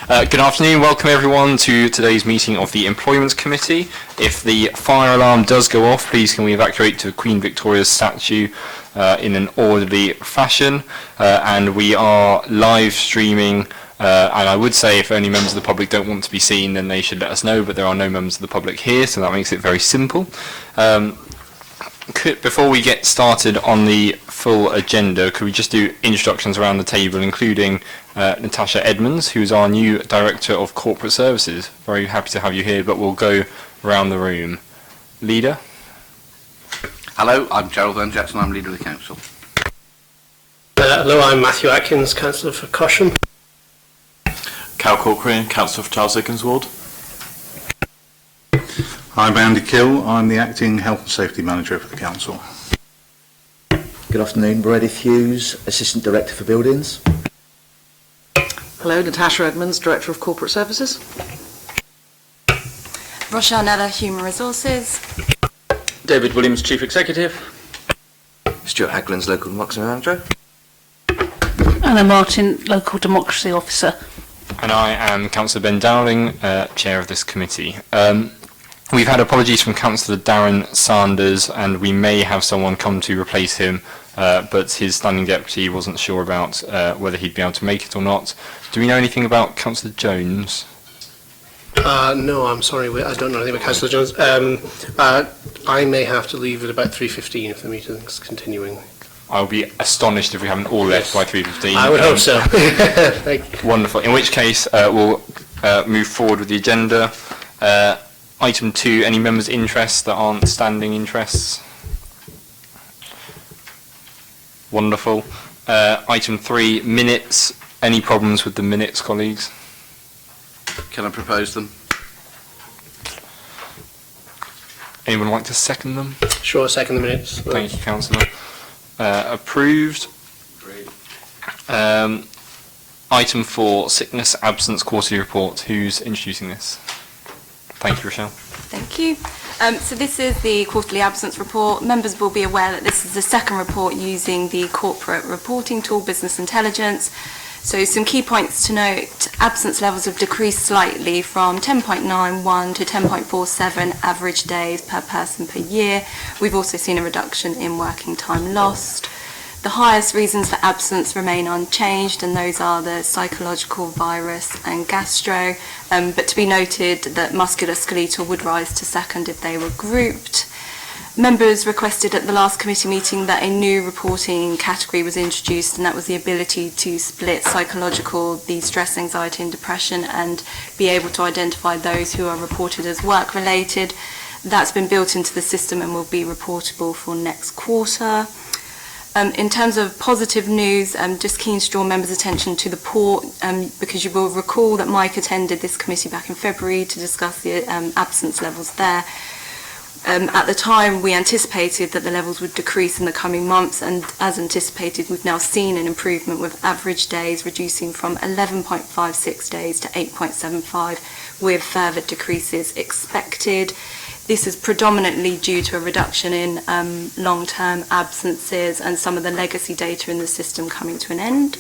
Good afternoon, welcome everyone to today's meeting of the Employment Committee. If the fire alarm does go off, please can we evacuate to Queen Victoria's statue in an orderly fashion. And we are live streaming, and I would say if only members of the public don't want to be seen, then they should let us know, but there are no members of the public here, so that makes it very simple. Before we get started on the full agenda, could we just do introductions around the table, including Natasha Edmonds, who's our new Director of Corporate Services. Very happy to have you here, but we'll go around the room. Leader? Hello, I'm Gerald Van Jackson, I'm Leader of the Council. Hello, I'm Matthew Atkins, Councillor for Cosham. Cal Corcoran, Councillor for Charles Dickens Ward. I'm Andy Kill, I'm the Acting Health and Safety Manager for the Council. Good afternoon, Brady Hughes, Assistant Director for Buildings. Hello, Natasha Edmonds, Director of Corporate Services. Rochelle Nella, Human Resources. David Williams, Chief Executive. Stuart Haglands, Local Democracy Manager. Anna Martin, Local Democracy Officer. And I am Councillor Ben Dowling, Chair of this committee. We've had apologies from Councillor Darren Sanders, and we may have someone come to replace him, but his standing deputy wasn't sure about whether he'd be able to make it or not. Do we know anything about Councillor Jones? No, I'm sorry, I don't know anything about Councillor Jones. I may have to leave at about 3:15 if the meeting's continuing. I'll be astonished if we haven't all left by 3:15. I would hope so. Thank you. Wonderful. In which case, we'll move forward with the agenda. Item 2, any members' interests that aren't standing interests? Wonderful. Item 3, minutes. Any problems with the minutes, colleagues? Can I propose them? Anyone like to second them? Sure, second the minutes. Thank you, Councillor. Approved. Item 4, sickness absence quarterly report. Who's introducing this? Thank you, Rochelle. Thank you. So this is the quarterly absence report. Members will be aware that this is the second report using the corporate reporting tool, Business Intelligence. So some key points to note: absence levels have decreased slightly from 10.91 to 10.47 average days per person per year. We've also seen a reduction in working time lost. The highest reasons for absence remain unchanged, and those are the psychological, virus and gastro, but to be noted that musculoskeletal would rise to second if they were grouped. Members requested at the last committee meeting that a new reporting category was introduced, and that was the ability to split psychological, the stress, anxiety and depression, and be able to identify those who are reported as work-related. That's been built into the system and will be reportable for next quarter. In terms of positive news, I'm just keen to draw members' attention to the port, because you will recall that Mike attended this committee back in February to discuss the absence levels there. At the time, we anticipated that the levels would decrease in the coming months, and as anticipated, we've now seen an improvement with average days reducing from 11.56 days to 8.75, with further decreases expected. This is predominantly due to a reduction in long-term absences and some of the legacy data in the system coming to an end.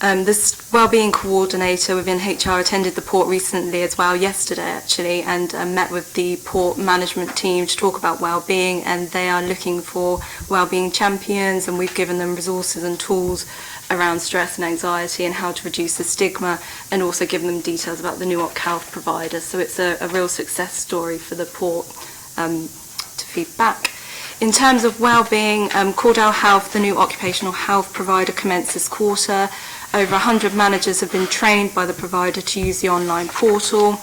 The Wellbeing Coordinator within HR attended the port recently as well, yesterday actually, and met with the port management team to talk about wellbeing, and they are looking for wellbeing champions, and we've given them resources and tools around stress and anxiety and how to reduce the stigma, and also given them details about the new health provider. So it's a real success story for the port to feed back. In terms of wellbeing, Cordell Health, the new occupational health provider, commenced this quarter. Over 100 managers have been trained by the provider to use the online portal.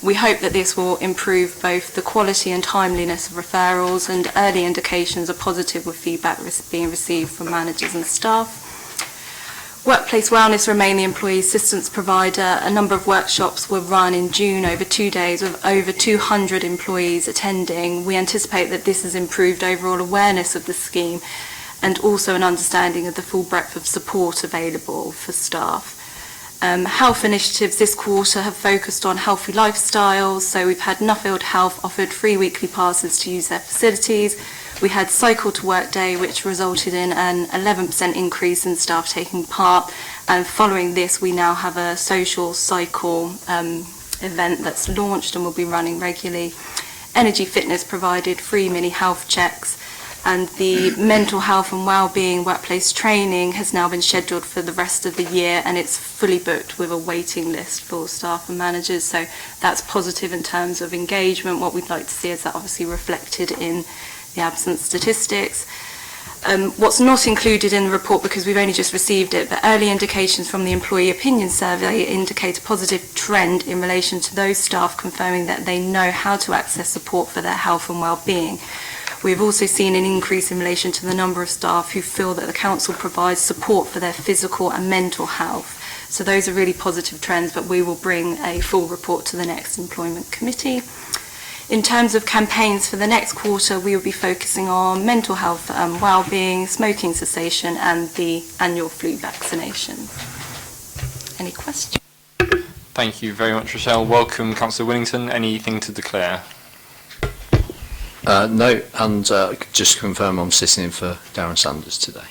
We hope that this will improve both the quality and timeliness of referrals, and early indications are positive with feedback being received from managers and staff. Workplace Wellness remain the employee assistance provider. A number of workshops were run in June over 2 days with over 200 employees attending. We anticipate that this has improved overall awareness of the scheme and also an understanding of the full breadth of support available for staff. Health initiatives this quarter have focused on healthy lifestyles, so we've had Nuffield Health offered free weekly passes to use their facilities. We had Cycle to Work Day, which resulted in an 11% increase in staff taking part, And following this, we now have a social cycle event that's launched and will be running regularly. Energy fitness provided, free mini health checks, and the mental health and wellbeing workplace training has now been scheduled for the rest of the year, and it's fully booked with a waiting list for staff and managers. So that's positive in terms of engagement. What we'd like to see is that obviously reflected in the absence statistics. What's not included in the report, because we've only just received it, but early indications from the employee opinion survey indicate a positive trend in relation to those staff confirming that they know how to access support for their health and well-being. We've also seen an increase in relation to the number of staff who feel that the council provides support for their physical and mental health. So those are really positive trends, but we will bring a full report to the next employment committee. In terms of campaigns for the next quarter, we will be focusing on mental health and well-being, smoking cessation, and the annual flu vaccinations. Any questions? Thank you very much, Rochelle. Welcome, Councillor Willington. Anything to declare? No, and just confirm I'm sitting in for Darren Sanders today.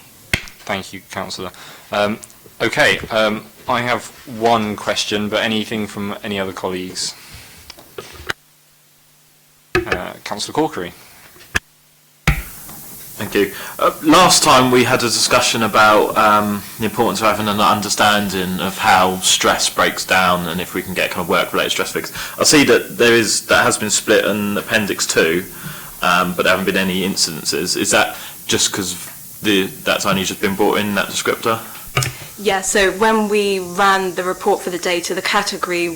Thank you, Councillor. Okay, I have one question, but anything from any other colleagues? Councillor Corkery. Thank you. Last time we had a discussion about the importance of having an understanding of how stress breaks down and if we can get kind of work-related stress fix. I see that that has been split in Appendix 2, but there haven't been any incidences. Is that just because that's only just been brought in, that descriptor? Yeah, so when we ran the report for the data, the category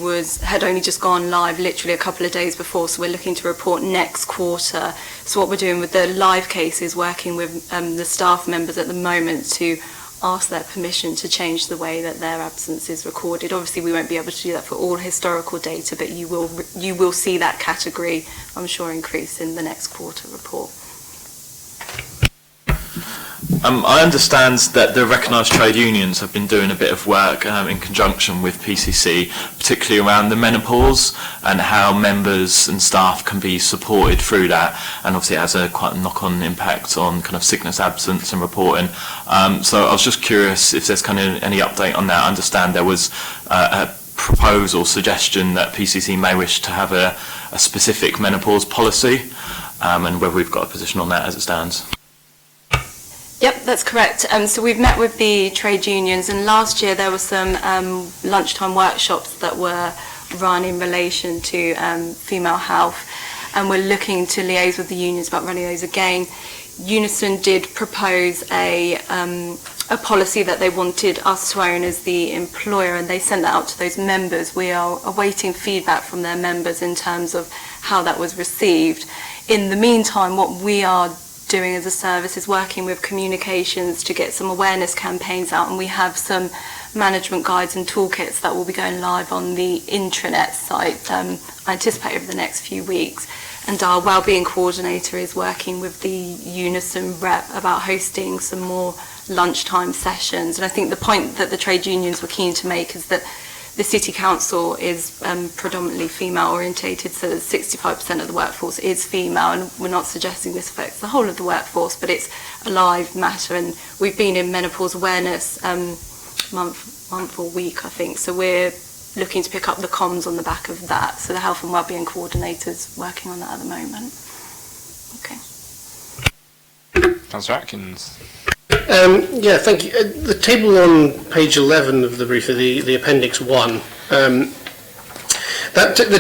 had only just gone live literally a couple of days before, so we're looking to report next quarter. So what we're doing with the live case is working with the staff members at the moment to ask their permission to change the way that their absence is recorded. Obviously, we won't be able to do that for all historical data, but you will see that category, I'm sure, increase in the next quarter report. I understand that the recognised trade unions have been doing a bit of work in conjunction with PCC, particularly around the menopause and how members and staff can be supported through that, and obviously it has quite a knock-on impact on kind of sickness absence and reporting. So I was just curious if there's kind of any update on that. I understand there was a proposal, suggestion that PCC may wish to have a specific menopause policy, and whether we've got a position on that as it stands. Yep, that's correct. So we've met with the trade unions, and last year there were some lunchtime workshops that were run in relation to female health, and we're looking to liaise with the unions about running those again. Unison did propose a policy that they wanted us to own as the employer, and they sent that out to those members. We are awaiting feedback from their members in terms of how that was received. In the meantime, what we are doing as a service is working with communications to get some awareness campaigns out, and we have some management guides and toolkits that will be going live on the intranet site, I anticipate over the next few weeks. And our wellbeing coordinator is working with the Unison rep about hosting some more lunchtime sessions. And I think the point that the trade unions were keen to make is that the City Council is predominantly female orientated, so 65% of the workforce is female, and we're not suggesting this affects the whole of the workforce, but it's a live matter, and we've been in menopause awareness month or week, I think, so we're looking to pick up the comms on the back of that. So the Health and Wellbeing Coordinator's working on that at the moment. Okay. Councillor Atkins. Yeah, thank you. The table on page 11 of the brief, the Appendix 1, the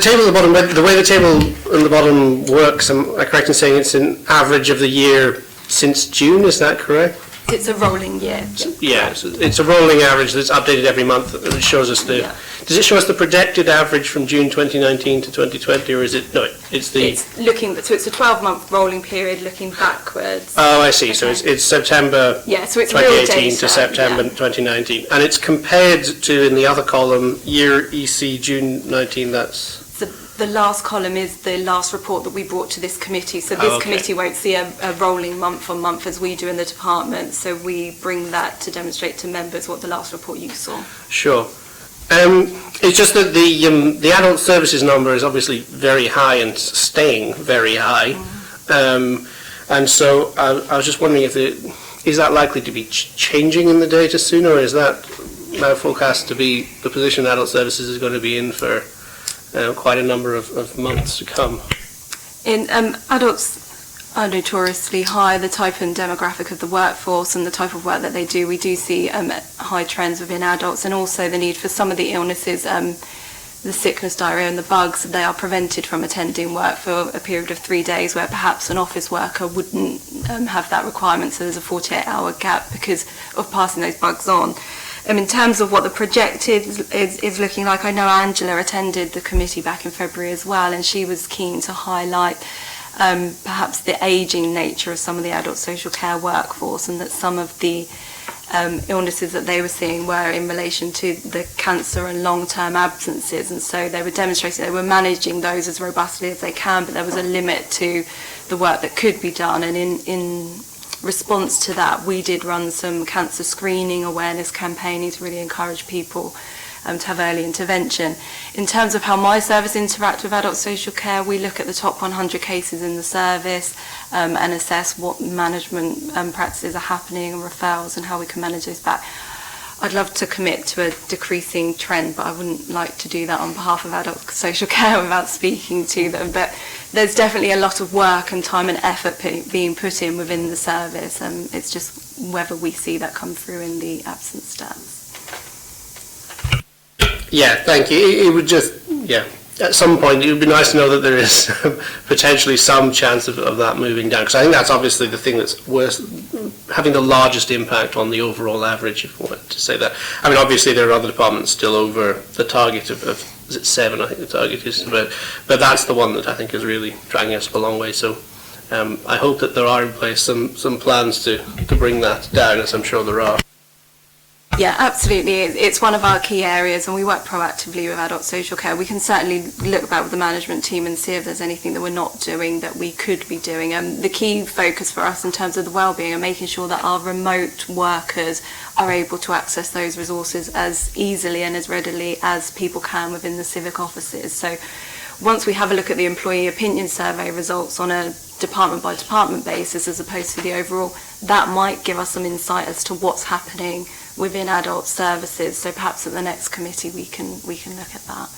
table at the bottom, the way the table on the bottom works, am I correct in saying it's an average of the year since June, is that correct? It's a rolling year. Yeah, it's a rolling average that's updated every month. It shows us does it show us the projected average from June 2019 to 2020, or is it, no, it's the... It's looking, so it's a 12-month rolling period looking backwards. Oh, I see. Okay. So it's September so it's real 2018 data, to September 2019. And it's compared to, in the other column, year EC June 19, that's... The last column is the last report that we brought to this committee. So this committee won't see a rolling month on month as we do in the department. So we bring that to demonstrate to members what the last report you saw. Sure. It's just that the adult services number is obviously very high and staying very high. And so I was just wondering if is that likely to be changing in the data soon, or is that now forecast to be the position adult services is going to be in for quite a number of months to come. Adults are notoriously high, the type and demographic of the workforce and the type of work that they do. We do see high trends within adults, and also the need for some of the illnesses, the sickness, diarrhea and the bugs, they are prevented from attending work for a period of 3 days, where perhaps an office worker wouldn't have that requirement, so there's a 48-hour gap because of passing those bugs on. In terms of what the project is looking like, I know Angela attended the committee back in February as well, and she was keen to highlight perhaps the ageing nature of some of the adult social care workforce, and that some of the illnesses that they were seeing were in relation to the cancer and long-term absences, and so they were demonstrating they were managing those as robustly as they can, but there was a limit to the work that could be done. And in response to that, we did run some cancer screening awareness campaigning to really encourage people to have early intervention. In terms of how my service interacts with adult social care, we look at the top 100 cases in the service and assess what management practices are happening and referrals and how we can manage those back. I'd love to commit to a decreasing trend, but I wouldn't like to do that on behalf of adult social care without speaking to them. But there's definitely a lot of work and time and effort being put in within the service, and it's just whether we see that come through in the absence stats. Yeah, thank you. It would just, at some point it would be nice to know that there is potentially some chance of that moving down, because I think that's obviously the thing that's having the largest impact on the overall average, if I wanted to say that. I mean, obviously there are other departments still over the target of is it 7, I think the target is, but that's the one that I think is really dragging us up a long way. So I hope that there are in place some plans to bring that down, as I'm sure there are. Yeah, absolutely. It's one of our key areas, and we work proactively with adult social care. We can certainly look back with the management team and see if there's anything that we're not doing that we could be doing. The key focus for us in terms of the wellbeing and making sure that our remote workers are able to access those resources as easily and as readily as people can within the civic offices. So once we have a look at the employee opinion survey results on a department by department basis as opposed to the overall, that might give us some insight as to what's happening within adult services. So perhaps at the next committee we can look at that.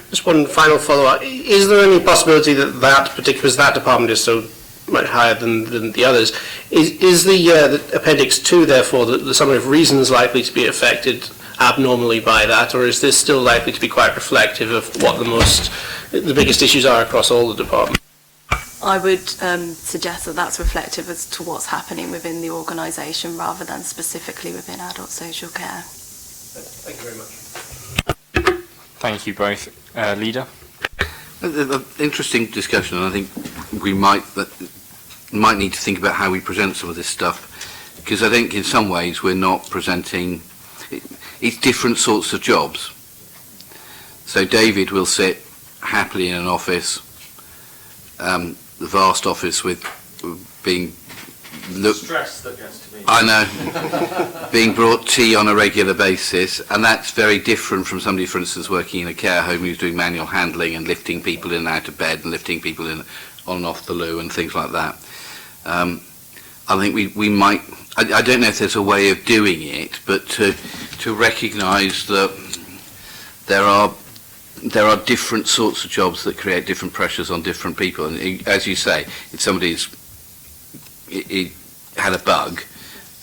Just one final follow-up. Is there any possibility that because that department is so much higher than the others, is the Appendix 2 therefore the summary of reasons likely to be affected abnormally by that, or is this still likely to be quite reflective of what the biggest issues are across all the departments? I would suggest that that's reflective as to what's happening within the organisation rather than specifically within adult social care. Thank you very much. Thank you both. Leader? Interesting discussion, and I think we might need to think about how we present some of this stuff, because I think in some ways we're not presenting, it's different sorts of jobs. So David will sit happily in an office, the vast office with being stress that gets to me. I know, being brought tea on a regular basis, and that's very different from somebody, for instance, working in a care home who's doing manual handling and lifting people in and out of bed and lifting people in on and off the loo and things like that. I think we might, I don't know if there's a way of doing it, but to recognise that there are different sorts of jobs that create different pressures on different people. And as you say, if somebody's had a bug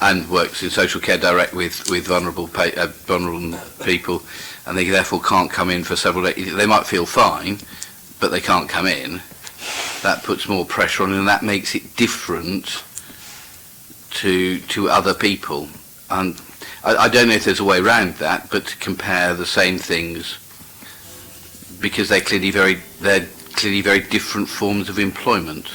and works in social care direct with vulnerable people, and they therefore can't come in for several days, they might feel fine, but they can't come in. That puts more pressure on, and that makes it different to other people. And I don't know if there's a way around that, but to compare the same things, because they're clearly very different forms of employment.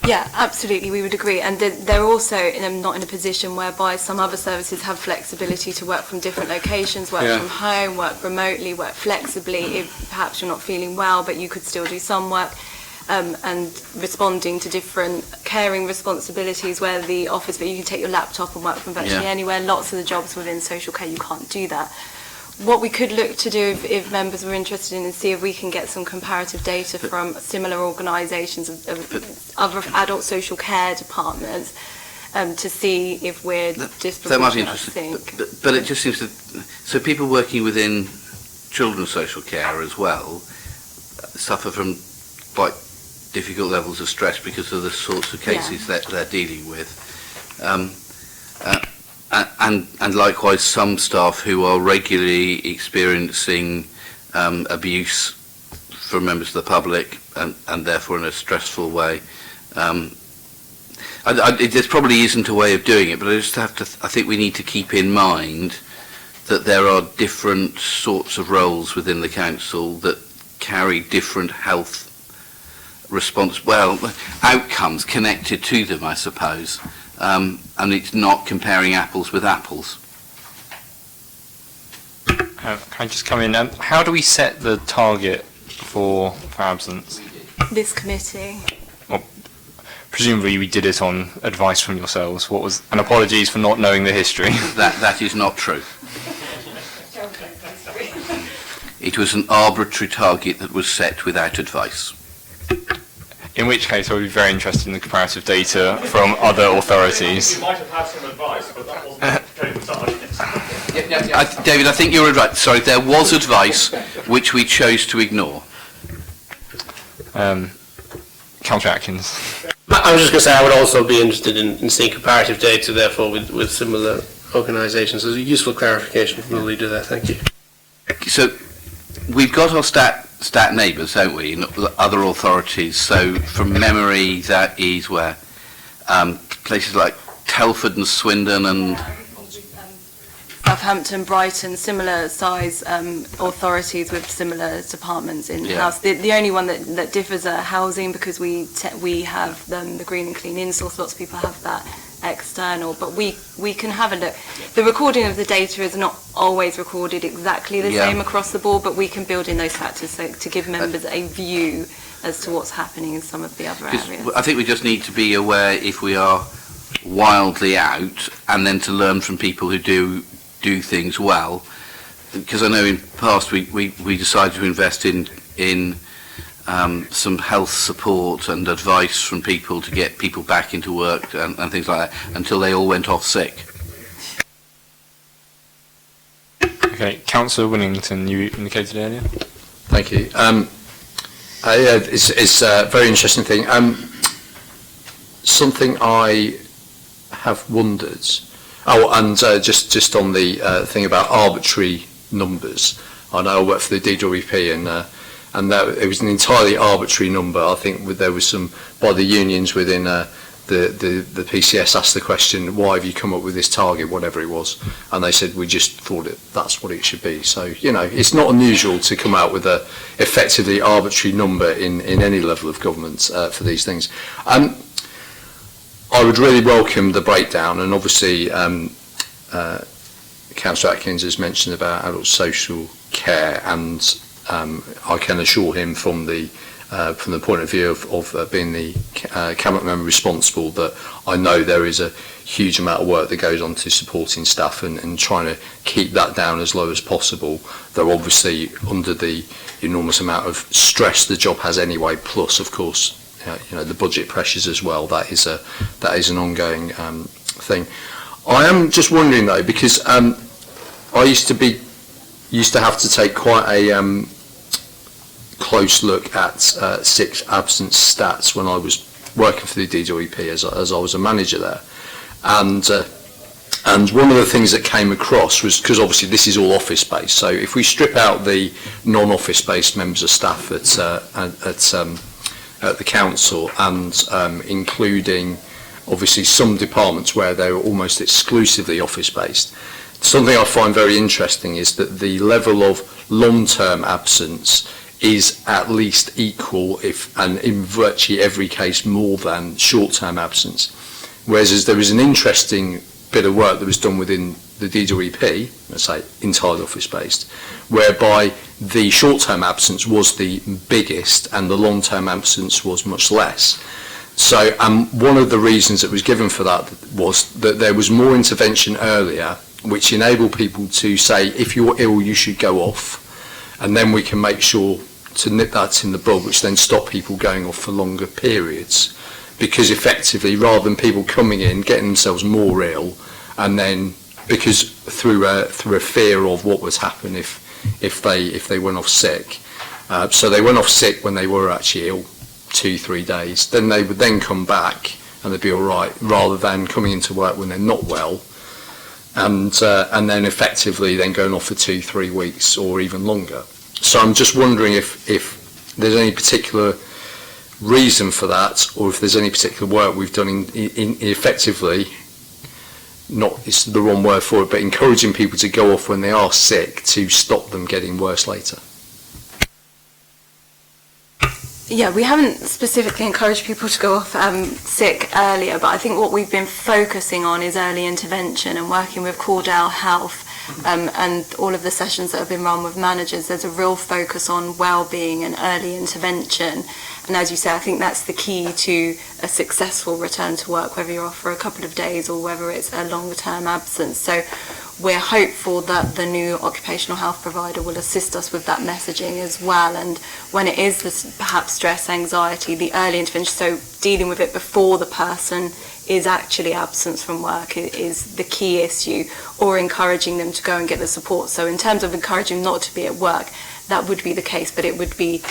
Yeah, absolutely, we would agree. And they're also not in a position whereby some other services have flexibility to work from different locations, work from home, work remotely, work flexibly. If perhaps you're not feeling well, but you could still do some work, and responding to different caring responsibilities where the office, but you can take your laptop and work from virtually anywhere. Lots of the jobs within social care, you can't do that. What we could look to do, if members were interested in, is see if we can get some comparative data from similar organisations of other adult social care departments, to see if we're That might be disproportionate, I interesting. think. But it just seems to... So people working within children's social care as well suffer from quite difficult levels of stress because of the sorts of cases that they're dealing with. And likewise, some staff who are regularly experiencing abuse from members of the public and therefore in a stressful way. There probably isn't a way of doing it, but I think we need to keep in mind that there are different sorts of roles within the council that carry different health outcomes connected to them, I suppose. And it's not comparing apples with apples. Can I just come in? How do we set the target for absence? This committee. Well, presumably we did it on advice from yourselves. And apologies for not knowing the history. That is not true. It was an arbitrary target that was set without advice. In which case I would be very interested in the comparative data from other authorities. You might have had some advice, but that wasn't going to target. David, I think you're right. Sorry, there was advice which we chose to ignore. Councillor Atkins. I was just going to say I would also be interested in seeing comparative data, therefore, with similar organisations. There's a useful clarification from the leader there. Thank you. So we've got our stat neighbours, haven't we, in other authorities. So from memory, that is where places like Telford and Swindon and Southampton, Brighton, similar size authorities with similar departments in-house. The only one that differs are housing, because we have the green and clean in-source. Lots of people have that external, but we can have a look. The recording of the data is not always recorded exactly the same across the board, but we can build in those factors to give members a view as to what's happening in some of the other areas. I think we just need to be aware if we are wildly out, and then to learn from people who do things well, because I know in the past we decided to invest in some health support and advice from people to get people back into work and things like that, until they all went off sick. Okay, Councillor Winnington, you indicated earlier. Thank you. It's a very interesting thing. Something I have wondered. Just on the thing about arbitrary numbers. I know I work for the DWP, and that it was an entirely arbitrary number. I think there was some by the unions within the PCS asked the question, why have you come up with this target, whatever it was, and they said we just thought that's what it should be. So it's not unusual to come out with a effectively arbitrary number in any level of government for these things. I would really welcome the breakdown, and obviously Councillor Atkins has mentioned about adult social care, and I can assure him from the point of view of being the cabinet member responsible that I know there is a huge amount of work that goes on to supporting staff and trying to keep that down as low as possible. Though obviously under the enormous amount of stress the job has anyway, plus of course the budget pressures as well. That is an ongoing thing. I am just wondering though, because I used to have to take quite a close look at sick absence stats when I was working for the DWP as I was a manager there, and one of the things that came across was, because obviously this is all office based, so if we strip out the non-office based members of staff at the council, and including obviously some departments where they're almost exclusively office based, something I find very interesting is that the level of long-term absence is at least equal, and in virtually every case more than short-term absence. Whereas there was an interesting bit of work that was done within the DWP, let's say entirely office-based, whereby the short-term absence was the biggest and the long-term absence was much less. So one of the reasons that was given for that was that there was more intervention earlier, which enabled people to say, if you're ill, you should go off, and then we can make sure to nip that in the bud, which then stop people going off for longer periods. because effectively, rather than people coming in, getting themselves more ill, and then because through a fear of what was happening if they went off sick, so they went off sick when they were actually ill, 2-3 days, then they would then come back and they'd be all right, rather than coming into work when they're not well, and then effectively then going off for 2-3 weeks or even longer. So I'm just wondering if there's any particular reason for that, or if there's any particular work we've done in effectively, not it's the wrong word for it, but encouraging people to go off when they are sick to stop them getting worse later. Yeah, we haven't specifically encouraged people to go off sick earlier, but I think what we've been focusing on is early intervention and working with Cordell Health and all of the sessions that have been run with managers. There's a real focus on well-being and early intervention. And as you say, I think that's the key to a successful return to work, whether you're off for a couple of days or whether it's a longer-term absence. So we're hopeful that the new occupational health provider will assist us with that messaging as well. And when it is this perhaps stress, anxiety, the early intervention, so dealing with it before the person is actually absence from work is the key issue, or encouraging them to go and get the support. So in terms of encouraging not to be at work, that would be the case, but it would be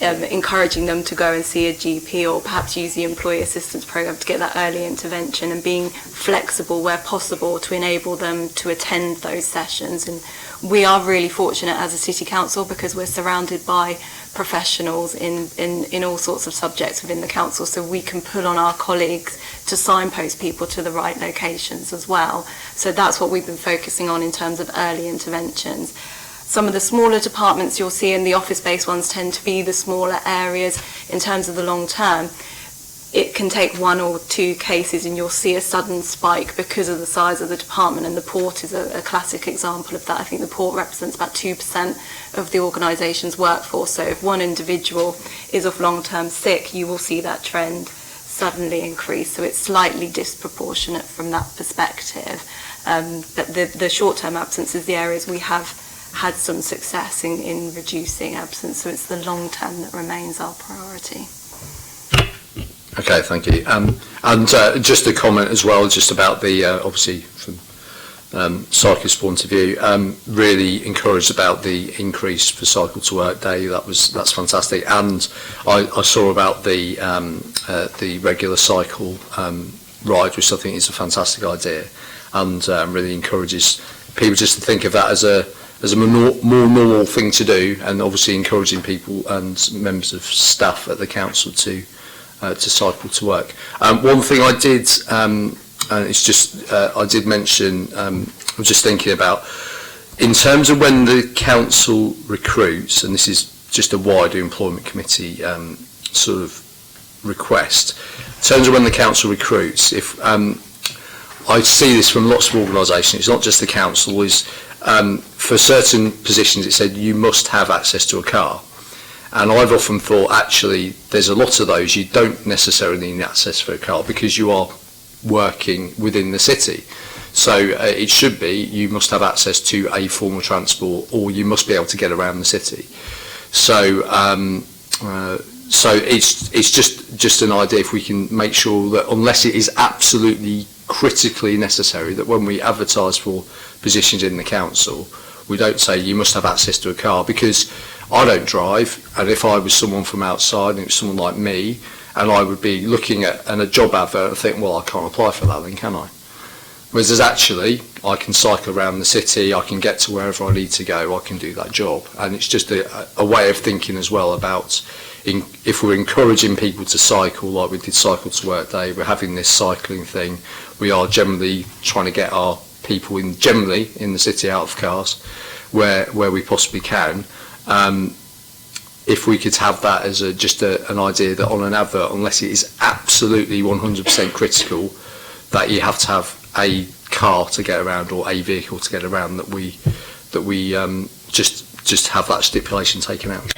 encouraging them to go and see a GP or perhaps use the employee assistance program to get that early intervention, and being flexible where possible to enable them to attend those sessions. And we are really fortunate as a city council because we're surrounded by professionals in all sorts of subjects within the council, so we can pull on our colleagues to signpost people to the right locations as well. So that's what we've been focusing on in terms of early interventions. Some of the smaller departments you'll see, and the office-based ones tend to be the smaller areas in terms of the long term. It can take 1 or 2 cases and you'll see a sudden spike because of the size of the department, and the port is a classic example of that. I think the port represents about 2% of the organisation's workforce, so if one individual is off long-term sick, you will see that trend suddenly increase, so it's slightly disproportionate from that perspective. But the short-term absence is the areas we have had some success in reducing absence, so it's the long term that remains our priority. Okay, thank you. And just a comment as well, just about the, obviously from cyclist point of view, really encouraged about the increase for cycle to work day. That's fantastic. And I saw about the regular cycle ride, which I think is a fantastic idea, and really encourages people just to think of that as a more normal thing to do, and obviously encouraging people and members of staff at the council to cycle to work. One thing I did, and it's just I did mention, I was just thinking about, in terms of when the council recruits, and this is just a wider employment committee sort of request, in terms of when the council recruits, if I see this from lots of organisations, it's not just the council, is for certain positions it said you must have access to a car. And I've often thought, actually, there's a lot of those you don't necessarily need access for a car because you are working within the city. So it should be you must have access to a form of transport, or you must be able to get around the city. So so it's just an idea, if we can make sure that, unless it is absolutely critically necessary, that when we advertise for positions in the council, we don't say you must have access to a car, because I don't drive, and if I was someone from outside, and it was someone like me, and I would be looking at a job advert and think, well, I can't apply for that then, can I? Whereas there's actually, I can cycle around the city, I can get to wherever I need to go, I can do that job. And it's just a way of thinking as well about, if we're encouraging people to cycle, like we did Cycle to Work Day, we're having this cycling thing, we are generally trying to get our people generally in the city out of cars where we possibly can. If we could have that as just an idea that on an advert, unless it is absolutely 100% critical that you have to have a car to get around or a vehicle to get around, that we just have that stipulation taken out.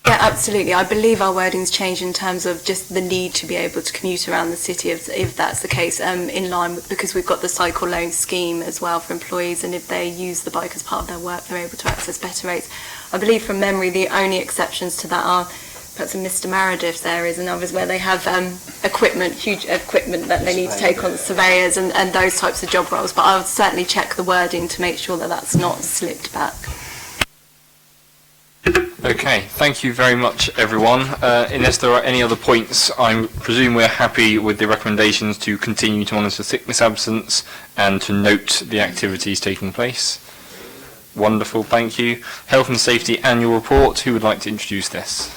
Yeah, absolutely. I believe our wording's changed in terms of just the need to be able to commute around the city, if that's the case, in line with, because we've got the cycle loan scheme as well for employees, and if they use the bike as part of their work, they're able to access better rates. I believe from memory the only exceptions to that are perhaps in Mr Meredith's areas and others where they have huge equipment that they need to take on, surveyors and those types of job roles. But I'll certainly check the wording to make sure that that's not slipped back. Okay, thank you very much, everyone. Unless there are any other points, I presume we're happy with the recommendations to continue to monitor sickness absence and to note the activities taking place. Wonderful, thank you. Health and Safety Annual Report. Who would like to introduce this?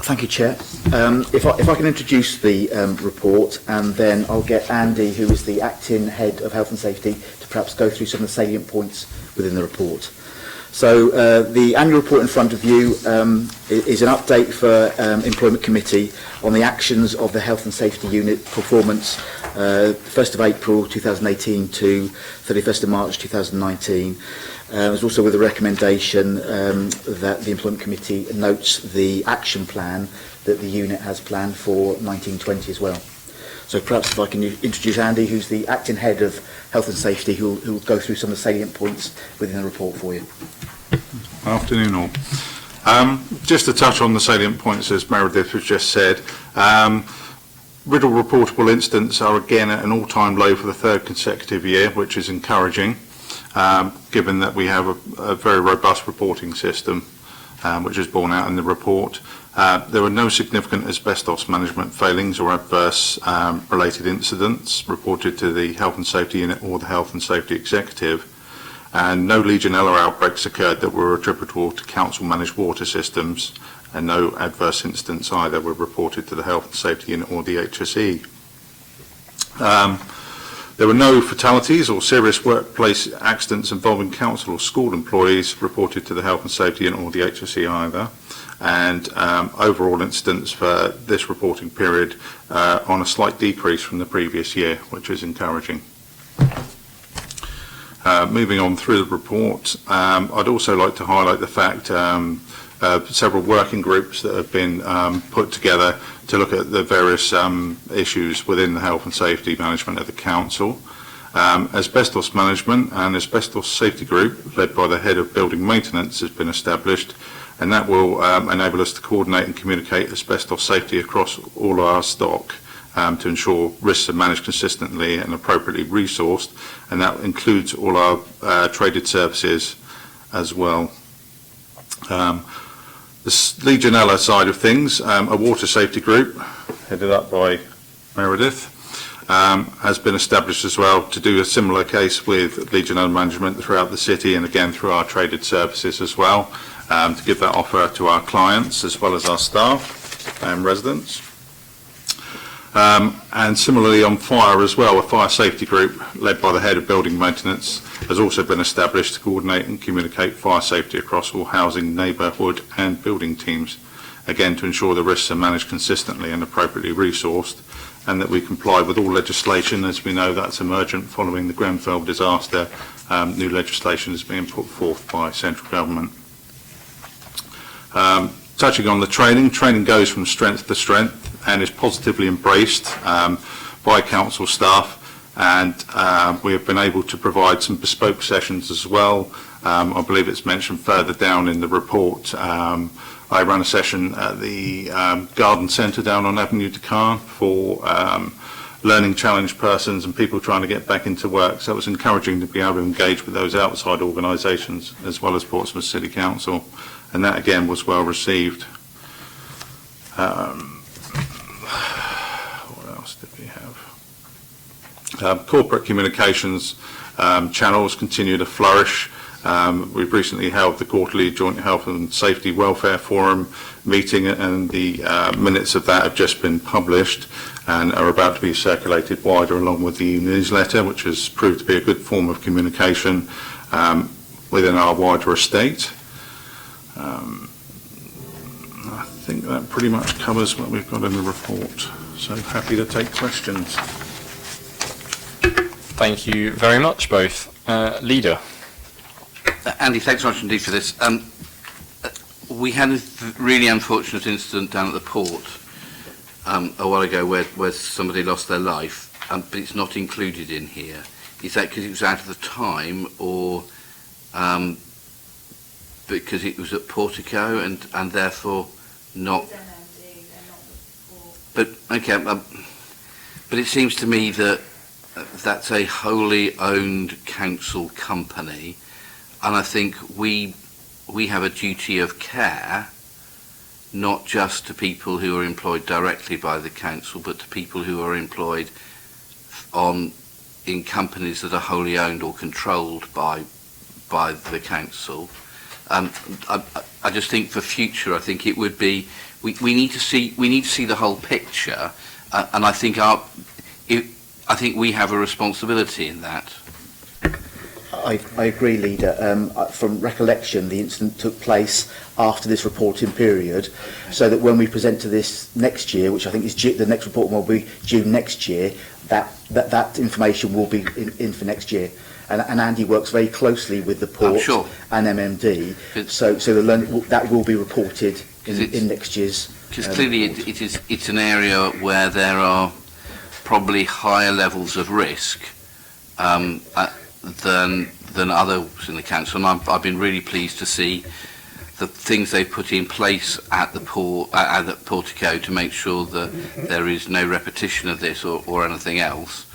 Thank you, Chair. If I can introduce the report, and then I'll get Andy, who is the Acting Head of Health and Safety, to perhaps go through some of the salient points within the report. So the annual report in front of you is an update for Employment Committee on the actions of the Health and Safety Unit performance 1st of April 2018 to 31st of March 2019. There's also with a recommendation that the Employment Committee notes the action plan that the unit has planned for 1920 as well. So perhaps if I can introduce Andy, who's the Acting Head of Health and Safety, who will go through some of the salient points within the report for you. Afternoon all. Just to touch on the salient points, as Meredith has just said, riddle reportable incidents are again at an all-time low for the third consecutive year, which is encouraging, given that we have a very robust reporting system, which is borne out in the report. There were no significant asbestos management failings or adverse related incidents reported to the Health and Safety Unit or the Health and Safety Executive, and no Legionella outbreaks occurred that were attributable to council managed water systems, and no adverse incidents either were reported to the Health and Safety Unit or the HSE. There were no fatalities or serious workplace accidents involving council or school employees reported to the Health and Safety Unit or the HSE either. And overall incidents for this reporting period on a slight decrease from the previous year, which is encouraging. Moving on through the report, I'd also like to highlight the fact several working groups that have been put together to look at the various issues within the health and safety management of the council. Asbestos management and asbestos safety group, led by the head of building maintenance, has been established, and that will enable us to coordinate and communicate asbestos safety across all our stock to ensure risks are managed consistently and appropriately resourced, and that includes all our traded services as well. The Legionella side of things, a water safety group headed up by Meredith has been established as well to do a similar case with Legionella management throughout the city and again through our traded services as well, to give that offer to our clients as well as our staff and residents. And similarly on fire as well, a fire safety group led by the head of building maintenance has also been established to coordinate and communicate fire safety across all housing, neighbourhood and building teams, again to ensure the risks are managed consistently and appropriately resourced, and that we comply with all legislation. As we know, that's emergent following the Grenfell disaster. New legislation is being put forth by central government. Touching on the training goes from strength to strength and is positively embraced by council staff, and we have been able to provide some bespoke sessions as well. I believe it's mentioned further down in the report. I ran a session at the garden centre down on Avenue de Caen for learning challenged persons and people trying to get back into work, so it was encouraging to be able to engage with those outside organisations as well as Portsmouth City Council, and that again was well received. What else did we have? Corporate communications channels continue to flourish. We've recently held the quarterly Joint Health and Safety Welfare Forum meeting, and the minutes of that have just been published and are about to be circulated wider along with the newsletter, which has proved to be a good form of communication within our wider estate. I think that pretty much covers what we've got in the report, so happy to take questions. Thank you very much, both. Leader. Andy, thanks so much indeed for this. We had a really unfortunate incident down at the port a while ago where somebody lost their life, but it's not included in here. Is that because it was out of the time, or because it was at Portico and therefore not. But okay, but it seems to me that that's a wholly owned council company, and I think we have a duty of care, not just to people who are employed directly by the council, but to people who are employed in companies that are wholly owned or controlled by the council. I just think for future, I think it would be we need to see the whole picture, and I think we have a responsibility in that. I agree, Leader. From recollection, the incident took place after this reporting period, so that when we present to this next year, which I think is due, the next report will be due next year, that information will be in for next year. And Andy works very closely with the port and MMD, so that will be reported in next year's. Because clearly it's an area where there are probably higher levels of risk than others in the council, and I've been really pleased to see the things they've put in place at the port, at the Portico, to make sure that there is no repetition of this or anything else,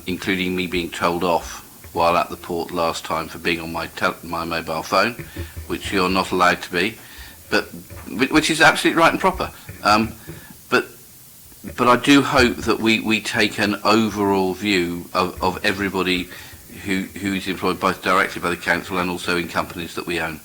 including me being told off while at the port last time for being on my mobile phone, which you're not allowed to be, but which is absolutely right and proper. But I do hope that we take an overall view of everybody who is employed both directly by the council and also in companies that we own.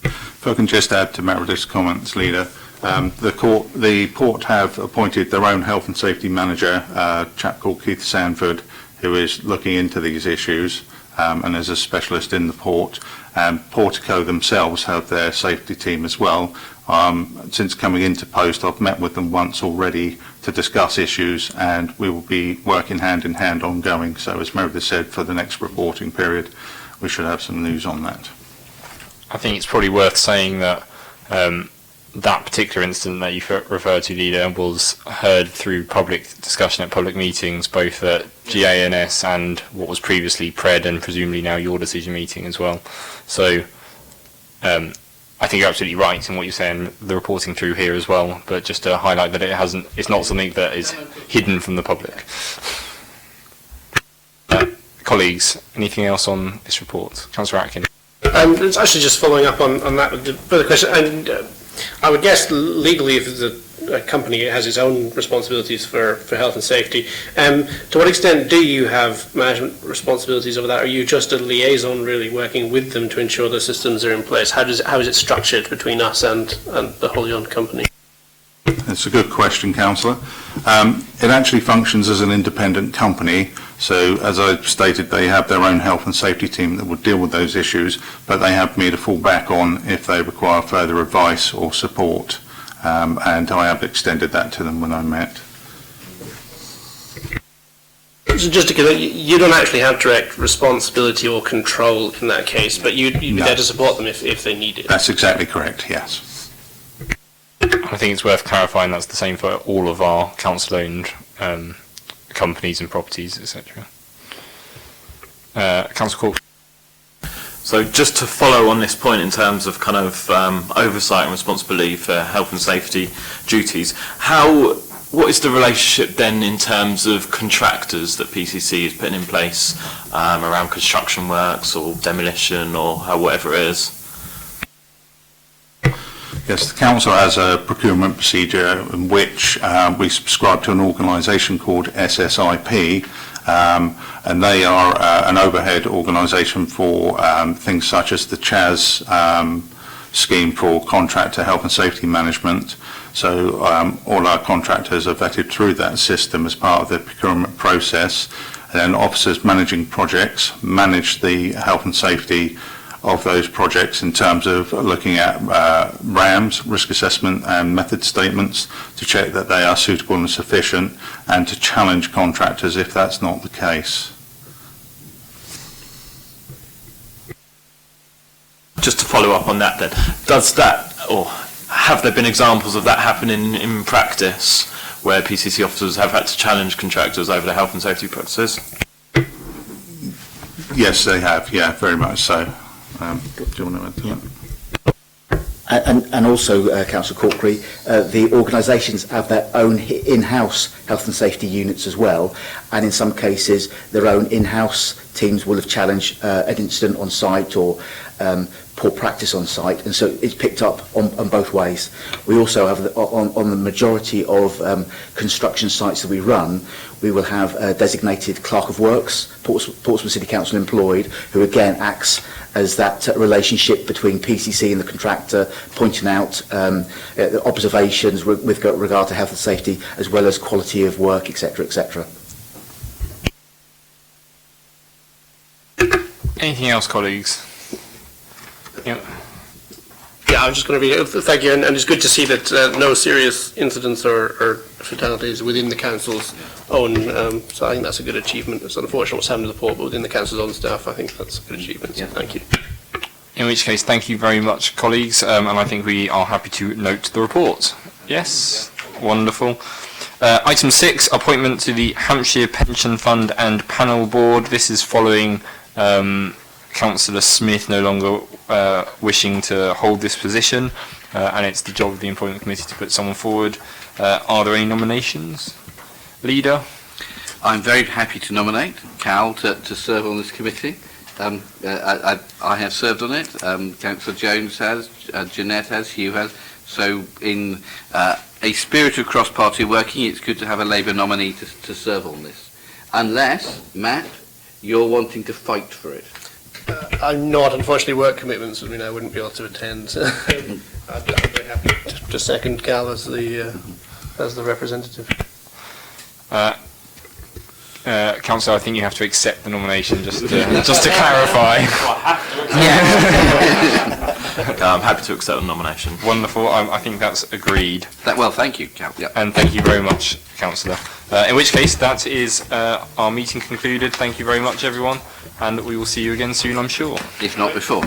If I can just add to Meredith's comments, Leader, the port have appointed their own health and safety manager, a chap called Keith Sanford, who is looking into these issues and is a specialist in the port. And Portico themselves have their safety team as well. Since coming into post, I've met with them once already to discuss issues, and we will be working hand in hand ongoing. So as Meredith said, for the next reporting period, we should have some news on that. I think it's probably worth saying that that particular incident that you referred to, Leader, was heard through public discussion at public meetings, both at GANS and what was previously PRED and presumably now your decision meeting as well. So I think you're absolutely right in what you're saying, the reporting through here as well, but just to highlight that it's not something that is hidden from the public. Colleagues, anything else on this report? Councillor Atkin. It's actually just following up on that further question. And I would guess legally, if a company has its own responsibilities for health and safety, to what extent do you have management responsibilities over that? Are you just a liaison, really, working with them to ensure the systems are in place? How is it structured between us and the wholly owned company? That's a good question, Councillor. It actually functions as an independent company. So, as I stated, they have their own health and safety team that would deal with those issues, but they have me to fall back on if they require further advice or support. And I have extended that to them when I met. So just to get you don't actually have direct responsibility or control in that case, but you'd be there to support them if they need it. That's exactly correct, yes. I think it's worth clarifying that's the same for all of our council-owned companies and properties, etc. Councillor Cork. So just to follow on this point in terms of kind of oversight and responsibility for health and safety duties, what is the relationship then in terms of contractors that PCC is putting in place around construction works or demolition or whatever it is? Yes, the council has a procurement procedure in which we subscribe to an organisation called SSIP, and they are an overhead organisation for things such as the CHAS scheme for contractor health and safety management. So all our contractors are vetted through that system as part of the procurement process, and then officers managing projects manage the health and safety of those projects in terms of looking at RAMs, risk assessment and method statements, to check that they are suitable and sufficient, and to challenge contractors if that's not the case. Just to follow up on that then, does that, or have there been examples of that happening in practice where PCC officers have had to challenge contractors over their health and safety practices? Yes, they have, yeah, very much so. Do you want to add to that? And also, Councillor Corkery, the organisations have their own in-house health and safety units as well, and in some cases their own in-house teams will have challenged an incident on site or poor practice on site, and so it's picked up on both ways. We also have, on the majority of construction sites that we run, we will have a designated clerk of works, Portsmouth City Council employed, who again acts as that relationship between PCC and the contractor, pointing out observations with regard to health and safety, as well as quality of work, etc., etc. Anything else, colleagues? Yeah. Yeah, I'm just going to be, thank you, and it's good to see that no serious incidents or fatalities within the council's own, so I think that's a good achievement. It's unfortunate what's happened to the port, but within the council's own staff, I think that's a good achievement, so thank you. In which case, thank you very much, colleagues, and I think we are happy to note the report. Yes, wonderful. Item 6, appointment to the Hampshire Pension Fund and Panel Board. This is following Councillor Smith no longer wishing to hold this position, and it's the job of the Employment Committee to put someone forward. Are there any nominations? Leader? I'm very happy to nominate Cal to serve on this committee. I have served on it. Councillor Jones has, Jeanette has, Hugh has. So in a spirit of cross-party working, it's good to have a Labour nominee to serve on this. Unless, Matt, you're wanting to fight for it. I'm not, unfortunately, work commitments, I mean, I wouldn't be able to attend. I'm very happy to second Cal as the representative. Councillor, I think you have to accept the nomination, just to clarify. I'm happy to accept the nomination. Wonderful, I think that's agreed. Well, thank you, Cal. Yeah. And thank you very much, Councillor. In which case, that is our meeting concluded. Thank you very much, everyone, and we will see you again soon, I'm sure. If not before.